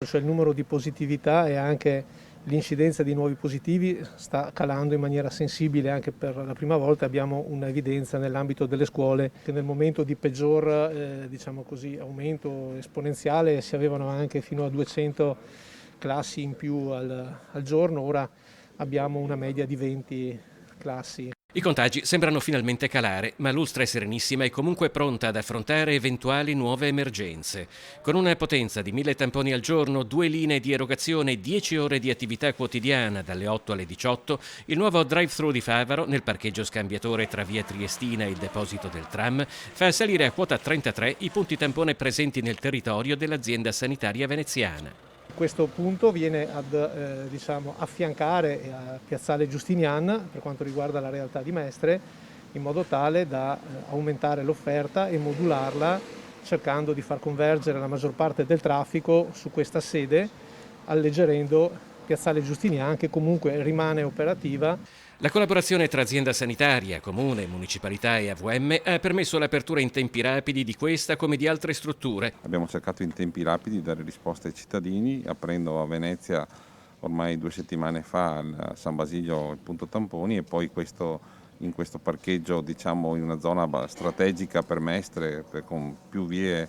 Cioè il numero di positività e anche l'incidenza di nuovi positivi sta calando in maniera sensibile. Anche per la prima volta abbiamo un'evidenza nell'ambito delle scuole che nel momento di peggior diciamo così, aumento esponenziale si avevano anche fino a 200 classi in più al giorno, ora abbiamo una media di 20 classi. I contagi sembrano finalmente calare, ma l'Ulstra è serenissima e comunque pronta ad affrontare eventuali nuove emergenze. Con una potenza di 1000 tamponi al giorno, 2 linee di erogazione e 10 ore di attività quotidiana dalle 8 alle 18, il nuovo drive-thru di Favaro, nel parcheggio scambiatore tra via Triestina e il deposito del tram, fa salire a quota 33 i punti tampone presenti nel territorio dell'azienda sanitaria veneziana. Questo punto viene ad affiancare a Piazzale Giustinian per quanto riguarda la realtà di Mestre, in modo tale da aumentare l'offerta e modularla, cercando di far convergere la maggior parte del traffico su questa sede, alleggerendo Piazzale Giustinian, che comunque rimane operativa. La collaborazione tra azienda sanitaria, comune, municipalità e AVM ha permesso l'apertura in tempi rapidi di questa come di altre strutture. Abbiamo cercato in tempi rapidi di dare risposte ai cittadini, aprendo a Venezia ormai 2 settimane fa a San Basilio il punto tamponi e poi in questo parcheggio, diciamo, in una zona strategica per Mestre, con più vie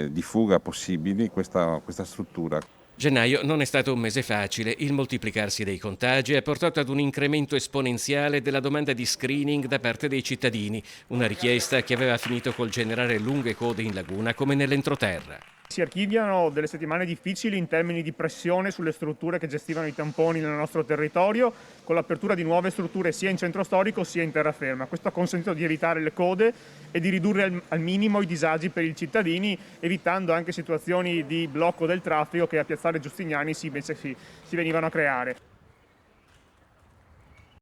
di fuga possibili, questa struttura. Gennaio non è stato un mese facile, il moltiplicarsi dei contagi ha portato ad un incremento esponenziale della domanda di screening da parte dei cittadini, una richiesta che aveva finito col generare lunghe code in laguna come nell'entroterra. Si archiviano delle settimane difficili in termini di pressione sulle strutture che gestivano i tamponi nel nostro territorio, con l'apertura di nuove strutture sia in centro storico sia in terraferma. Questo ha consentito di evitare le code e di ridurre al minimo i disagi per i cittadini, evitando anche situazioni di blocco del traffico che a Piazzale Giustiniani invece si venivano a creare.